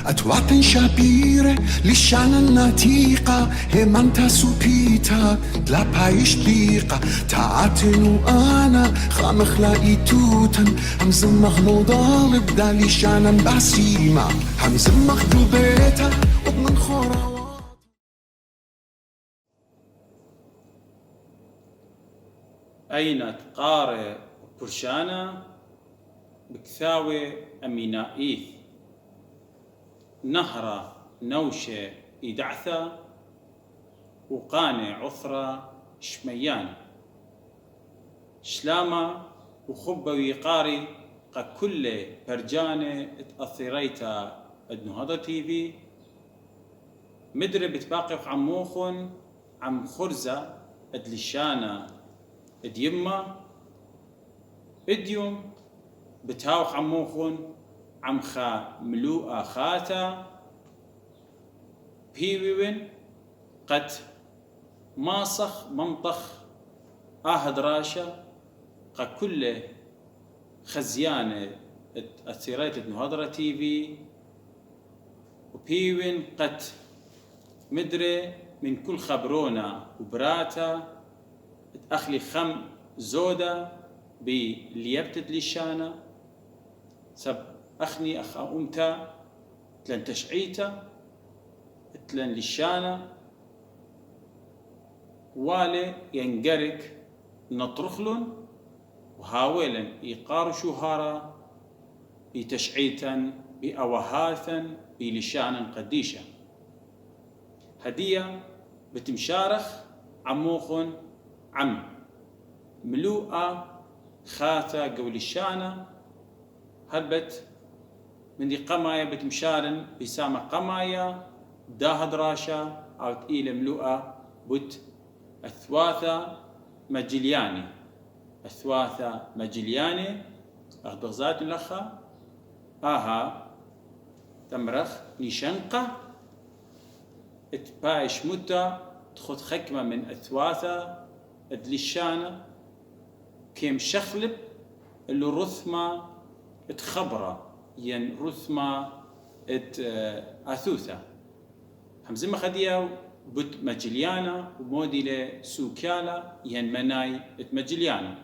أتوات شابيرة لشانا النتيقة همانتا سوبيتا دلا بايش ديقة تعاتنو أنا خامخ لاقيتوتن همزمخ نضال بدا لشانا باسيما همزمخ دوبيتا ومن خورا. أين تقاري برشانا بكثاوي أمينائيث نهرة نوشة إدعثة وقانع عثرة شميان شلامة وخبة ويقاري قا كل برجانة تأثريتا النهضة تيفي مدري بتباقف عموخن عم خرزة ادلشانا اديما اديوم بتاوخ عموخن عم خا ملوء خاتا بيوين قد ماصخ منطخ راشا قا كل خزيانة أثيريت النهضرة تيفي وبيوين قد مدري من كل خبرونا وبراتا أخلي خم زودة بليبتت لشانا سب أخني أخ أمتا تلن تشعيتا تلن لشانا والي ينقرك نطرخلن وهاولا يقار شهارا بتشعيتا بأوهاثا بلشانا قديشا هدية بتمشارخ عموخن عم ملوءة خاثة قولشانا هربت من دي قمايا بتمشارن بسامة قمايا داهد راشا أو تقيلة ملوءة بت أثواثة مجلياني أثواثة مجلياني أخبغزات لخا تمرخ نشنقة اتبايش متى تخذ خكمة من أثواثة ادلشانة كيم شخلب اللي رثمة اتخبرة ين رثمة ات أثوثة همزمة خدية بت مجليانا وموديلة سوكالا ين مناي ات مجليانا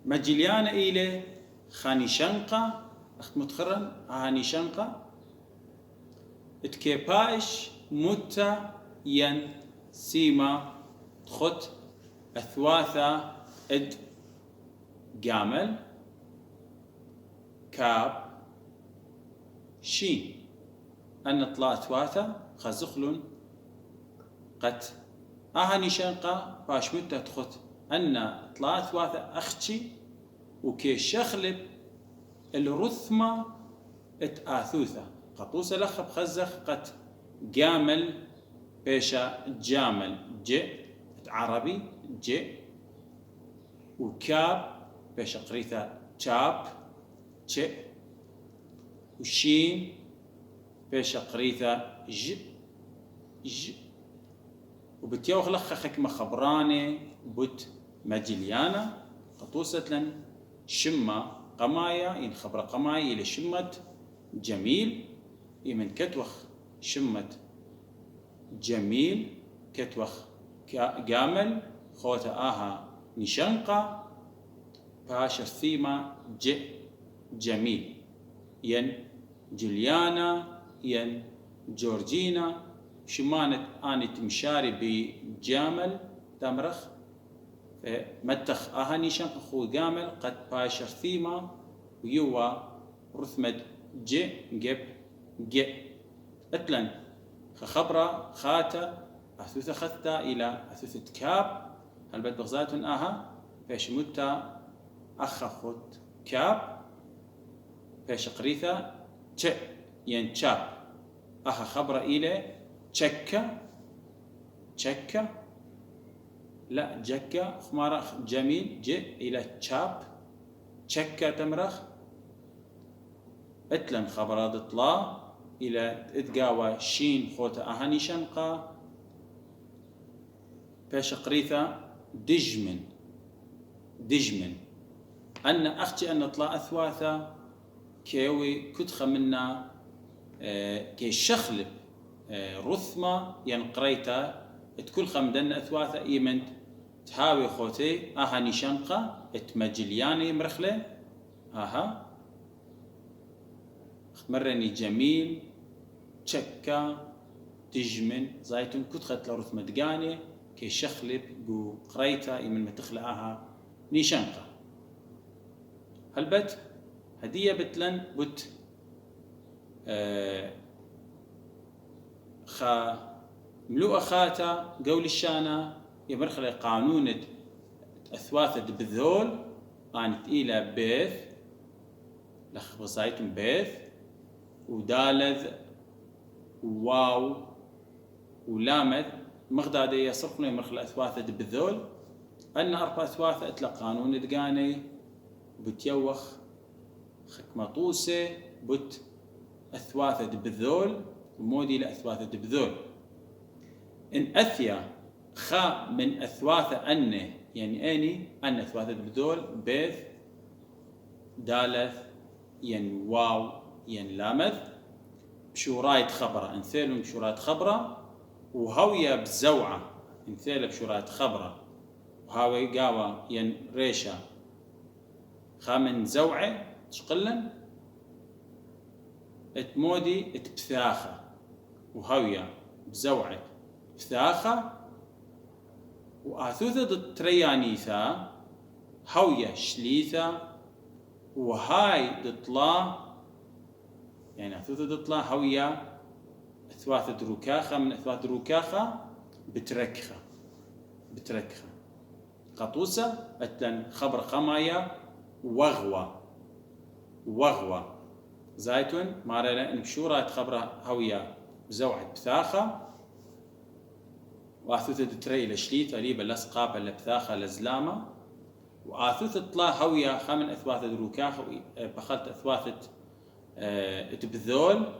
مجليانا إلي خاني شنقة أخت متخرن هاني شنقة اتكيبايش متى ين سيما تخت أثواثة اد جامل كاب شين أن طلع أثواثة خزخلن قد أهاني شنقة باش متى تخت أن طلع أثواثة أختي وكي شخلب الرثمة ات آثوثة قطوسة لخ بخزخ قد جامل بيشا جامل ج عربي ج وكاب بيشا قريثة شاب ج وشين بيشا قريثة ج وبتيوخ لخ خكمة خبراني بت مجليانا قطوسة لن شمة قمايا ين خبر قمايا إلى شمة جميل يمن كتوخ شمة جميل كتوخ جامل خوتا نشنقة باشر ثيمة جميل ين جليانا ين جورجينا شمانت آني تمشاري بجامل تمرخ متخ نشنقة خو جامل قد باشر ثيمة ويوا رثمة جب اتلن خبرة خاتا أثوث خثتا إلى أثوث كاب هل بد بغزات فيش متى أخخت كاب فيش قريثة ين شاب خبرة إلى شكة لا جكة خمارخ جميل إلى شاب شكة تمرخ اتلن خبرات اطلاع إلى اتقاوى شين خوتا أهاني شنقة فيش قريثة دجمن أن أختي أن اطلاع أثواثة كيوي كتخ منا كي شخلب رثمة ينقريتا تكل خمدن أثواثة إيمنت تهاوي خوتي أها نشنقة اتمجلياني مرخلة أها مرني جميل تشكا تجمن زايتون كتخت لرثمة دقاني كي شخلب جو قريتا إيمن متخلقها نشنقة هلبت هدية بتلن بت خا ملوء خاتا قول الشانة يمرخل قانون أثواثة بذول قانت إلى بيث لخ بصايتم بيث ودالذ واو ولامذ مغدادة يصرفنا يمرخل أثواثة بذول أن أربع أثواثة أتلا قانون دقاني بتيوخ خكمطوسة بت أثواثة بذول ومودي لأثواثة بذول إن أثيا خا من أثواثة أنه يعني أني أن أثواثة بذول بيث دالث ين واو ين لامذ بشورايت خبرة انثيل بشورايت خبرة وهوية بزوعة انثيل بشورايت خبرة وهاوي قاوة ين ريشة خا من زوعة تشقلن اتمودي اتبثاخة وهوية بزوعة بثاخة وآثوثة تريانيثا هوية شليثة وهاي دطلا يعني آثوثة دطلا هوية أثواثة ركاخة من أثواث ركاخة بتركخة قطوسة أتلن خبر خمايا وغوة زايتون مارلا إن بشورة خبرة هوية بزوعة بثاخة وآثوثة تري لشليت قريبة لسقابة لبثاخة لزلامة وآثوثة طلا هوية خامن أثواثة دروكاخ بخلت أثواثة تبذول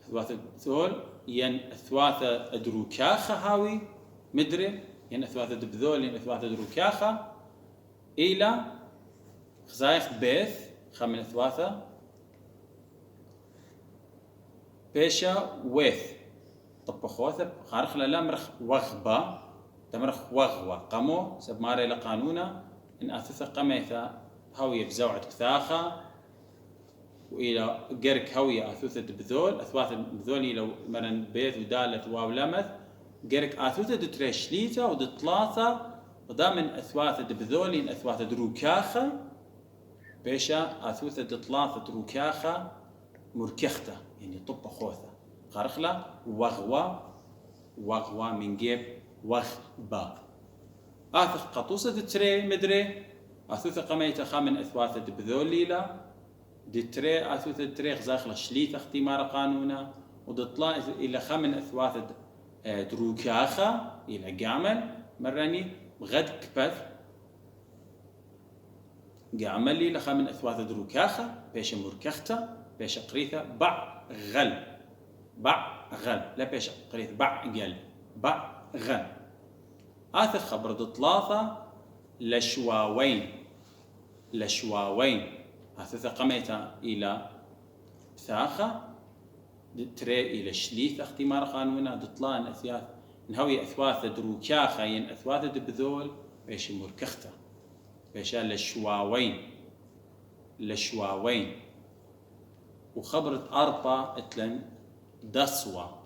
أثواثة بذول ين أثواثة دروكاخة هاوي مدري ين أثواثة بذول ين أثواثة دروكاخة إلى خزايخ بيث خامن أثواثة بيشا ويث طبخوثة خارخ للامرخ وغبة تمرخ وغوة قمو سبماري لقانونا إن أثث قميثة هوية بزوعة بثاخة وإلى قرك هوية أثوثة بذول أثواث بذول إلى مرن بيث ودالة واو لمث قرك أثوثة تريشليثة ودطلاثة وضامن أثواثة بذول إن أثواثة دروكاخة بيشا أثوثة دطلاثة دروكاخة مركختة يعني طبخوثة خارخلة وغوة من جيب وغبة آثخ قطوسة تري مدري أثوثة قميتة خامن أثواثة بذول ليلة دي تري أثوثة تري غزاخلة شليثة اختمار قانونا ودطلا إلى خامن أثواثة دروكاخة إلى قامل مراني غد كبث قامل لي لخامن أثواثة دروكاخة بيش مركختة بيش قريثة غل لا بيش قريث قل غل آثر خبر دطلاثة لشواوين آثر قميتا إلى ثاخة تري إلى شليث اختمار قانونا دطلان أثياث نهوي أثواث دروكاخة ين أثواث دبذول بيش مركختة بيش لشواوين وخبرت أربعة اتلن دسوة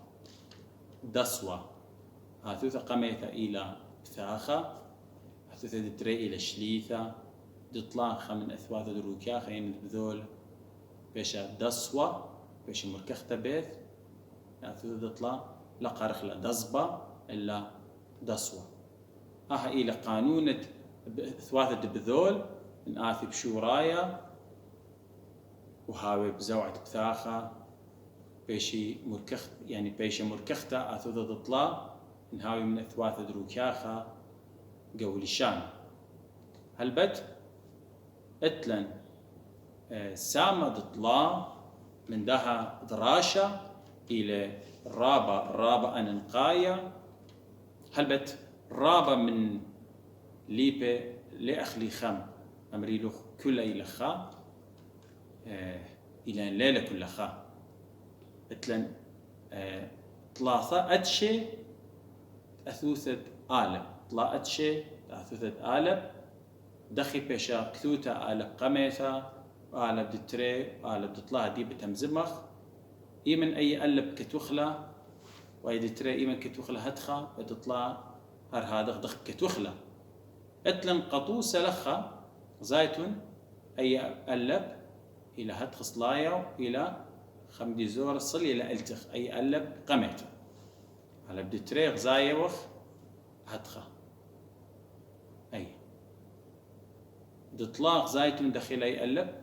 هاثوثة قميثة إلى ثاخة هاثوثة تري إلى شليثة دطلاخة من أثواث دروكاخة ين بذول بيشا دسوة بيش مركختة بيث هاثوثة دطلا لقارخلة دزبة إلا دسوة إلى قانون أثواثة بذول من آثي بشورايا وهاوي بزوعة بثاخة بيشي مركخت يعني بيشي مركختة آثوثة دطلا نهاوي من أثواث دروكاخة قول الشام هلبت اتلن سامة دطلا من دها دراشة إلى رابة أننقايا هلبت رابة من ليبة لأخلي خم أمريلو كل إلى خا إلى ليلة كل خا اتلن طلاثة أتشي أثوثة آلب طلا أتشي أثوثة آلب دخي بيشا كثوتا آلب قميثا آلب دتري آلب دطلع دي بتمزمخ إيمن أي ألب كتوخلا وأي دتري إيمن كتوخلا هتخا بتطلع هر هذا دخ كتوخلا اتلن قطوسة لخا زايتون أي ألب إلى هتخ صلايا إلى خمدي زور الصل إلى التخ أي ألب قميته على بدي تريغ زايوخ هتخا أي دطلاق زايتون دخيل أي ألب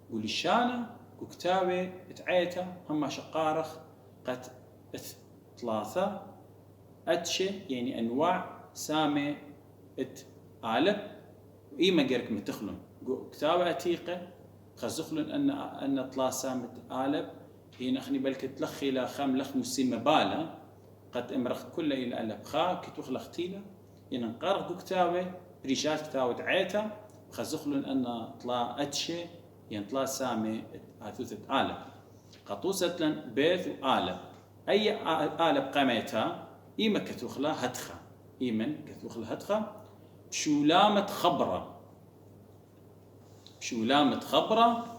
ولشانة وكتابة اتعيتا هم شقارخ قد ثلاثة أتشي يعني أنواع سامة اتعالب وإيما جرك متخلون كتابة أتيقة خزخلن أن طلا سامة آلب هي نخني بلك تلخي لا خام لخ مسيمة بالا قد امرخ كل إلى ألب خا كتوخلخ تيلا ينقرق كتابة ريشات كتابة عيتا خزخلن أن طلا أتشي ينطلا سامة آثوثة آلب قطوسة لن بيث آلب أي آلب قاميتها إيما كتوخلا هتخا إيمن كتوخلا هتخا بشولامة خبرة شولامة خبرة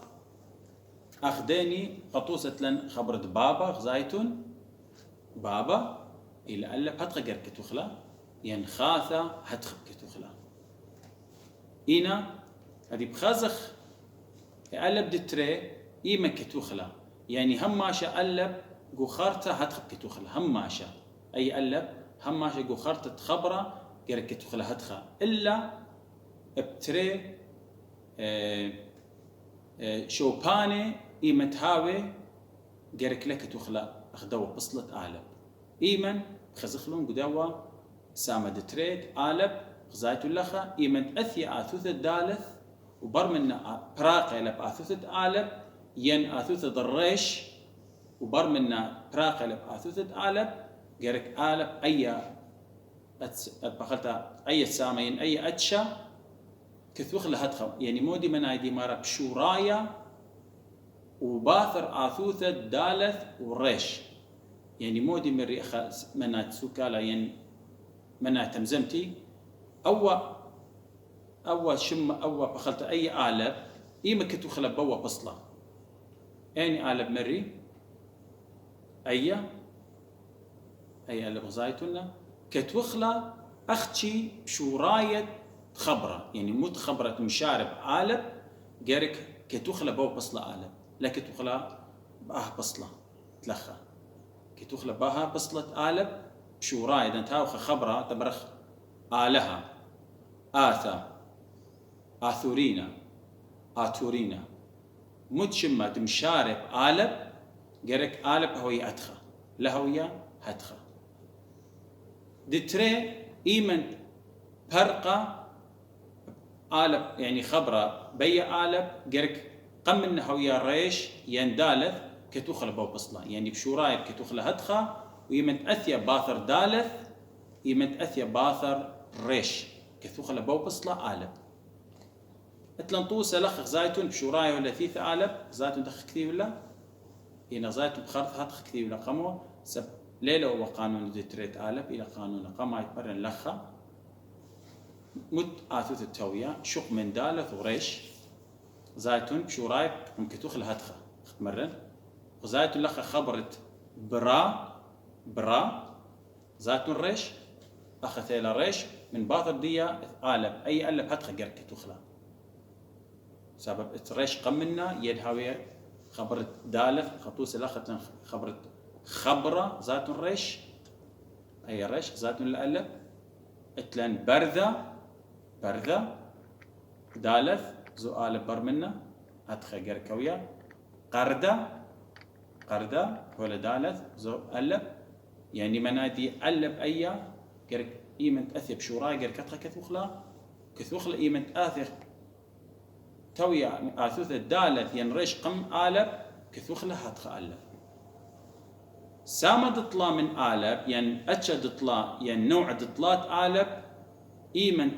أخداني قطوسة لن خبرة بابا زايتون بابا إلى ألب هتخا جر كتوخلا ينخاثة هتخا كتوخلا إينا هذه بخزخ ألب دتري إيما كتوخلا يعني هماشا ألب جوخارتا هتخب كتوخلا هماشا أي ألب هماشا جوخارتا تخبرة جر كتوخلا هتخا إلا بتري شوباني إيما تهاوي جرك لك كتوخلا أخدوا بصلة ألب إيمن خزخلون قدوا سامد تريد ألب غزايتو لخا إيمن أثي آثوث الدالث وبرمنا براقة لب آثوثة آلب ين آثوثة الريش وبرمنا براقة لب آثوثة آلب جرك آلب أي بخلتا أي سامين أي أتشا كثوخ لهتخم يعني مودي من أيدي مارا بشورايا وباثر آثوثة دالث والريش يعني مودي من ريخة منا تسوكالا ين منا تمزمتي أول شم أول بخلت أي آلب إيما كتوخلا بوا بصلة أني آلب مري أي آلب غزايتنا كتوخلا أختي بشوراية خبرة يعني موت خبرة مشارب آلب جارك كتوخلا بوا بصلة آلب لا كتوخلا باه بصلة تلخا كتوخلا باها بصلة آلب بشوراية دنتاوخ خبرة تبرخ آلها آثا آثورينا متشمة مشارب آلب جرك آلب هوية أتخا لهوية هتخا دتري إيمن فرقة آلب يعني خبرة بي آلب جرك قم هوية ريش يندالث كتوخل بو بصلة يعني بشورايب كتوخل هتخا ويمن أثيا باثر دالث يمن أثيا باثر ريش كتوخل بو بصلة آلب اتلنطوسة لخ زايتون بشوراي ولا ثيث آلب زايتون دخ كثير ولا هنا زايتون بخرث هاتخ كثير ولا قمو سب ليلة وقانون ديتريت آلب إلى قانون قما يتمرن لخا مت آثوث التوية شق من دالث وريش زايتون بشوراي ممكتوخ لهاتخا تمرن وزايتون لخ خبرت برا زايتون ريش أخذ ريش من باطر ديا آلب أي آلب هاتخا جرك تخلا سبب اتريش قمنا يد هاوية خبرت دالف خطوس الأخت خبرت خبرة ذات الريش أي ريش ذات الألف اتلان برذا دالف زو ألف برمنا هتخا جركويا قردة ولا دالف زو ألف يعني منادي ألف أيا جرك إيمن أثيب شوراي جركتها كثوخلا إيمن أثيب تويا آثوث الدالث ينريش قم آلب كثوخلا هتخ آلب سامد طلا من آلب ين أتشد طلا ين نوع دطلات آلب إيمن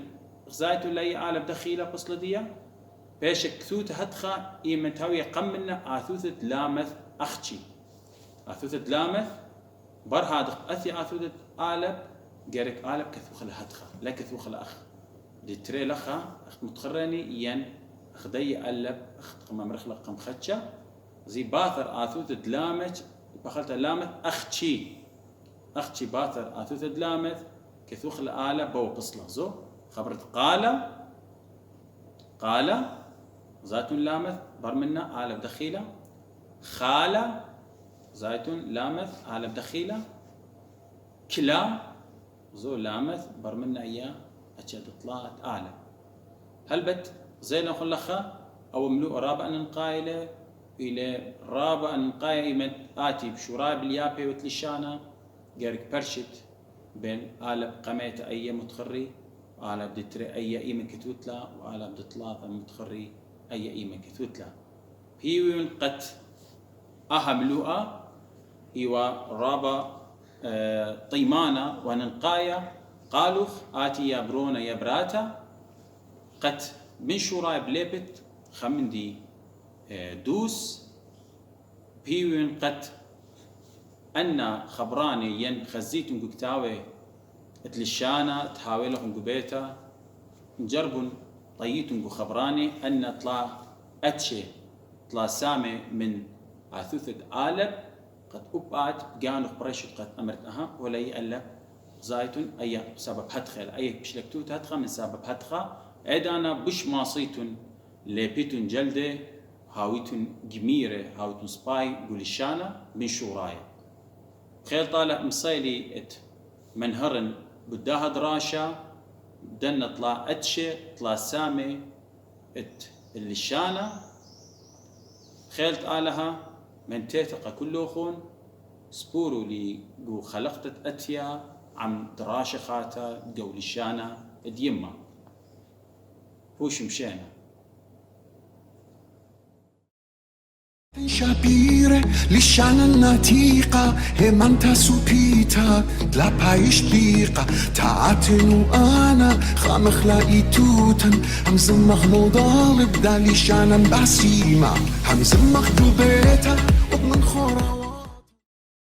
غزايتو لي آلب دخيلة بصلة ديا بيشك كثوت هتخا إيمتاوي قمنا آثوثة لامث أختي آثوثة لامث بر هذا أثي آثوثة آلب جرك آلب كثوخ لهتخا لا كثوخ لأخ دي تري لخا أخت متخرني ين أخدي ألب أخت قم مرخلق قم خدشة زي باثر آثوثة لامث بخلت لامث أختي باثر آثوثة لامث كثوخ لآلب بو قصلة زو خبرت قال زايت لامث برمنا آلب دخيلة خالة زايت لامث آلب دخيلة كلا زو لامث برمنا إياه أشد طلعت آلب هل بت زينا خلخا أو ملوء رابع نقايله إلى رابع نقاية إيمت آتي بشراب اليابي وتلشانا جارك برشت بين آلب قميت أي متخري وآلب دتري أي إيمة كتوتلا وآلب دطلاث متخري أي إيمة كتوتلا هيوين قت أهملوء إيوا رابا طيمانا وننقايا قالوا آتي يا برونا يا براتا قت من شوراي بليبت خمندي دوس هيوين قت أن خبراني ين خزيتن قكتاوي اتلشانا تحاولهم قبيتا نجربن طيتن خبراني أن طلع أتشي طلع سامي من عثوثة آلب قد أبعت بقانو بريشت قد أمرت ولا يألب زايتن أي سبب هتخل أي بشلكتوت هتخا من سبب هتخا عدانا بش ماصيتن لبيتن جلده هاويتن جميرة هاويتن سباي قولشانا من شورايا خيل طالع مصيلي ات منهرن بداها دراشة بدنا طلع أتشي طلع سامي ات اللشانة خيل طالها من تيتقى كله خون سبورو لي جو خلقت أتيا عم دراشة خاتا جو لشانة ديما هوش مشينا Shapire lisciana natica e manta supita la paish diqa taatinu ana khamkhla itutan hamzam maghlo dalib da lisciana basima hamzam makhdubeta ومن خورا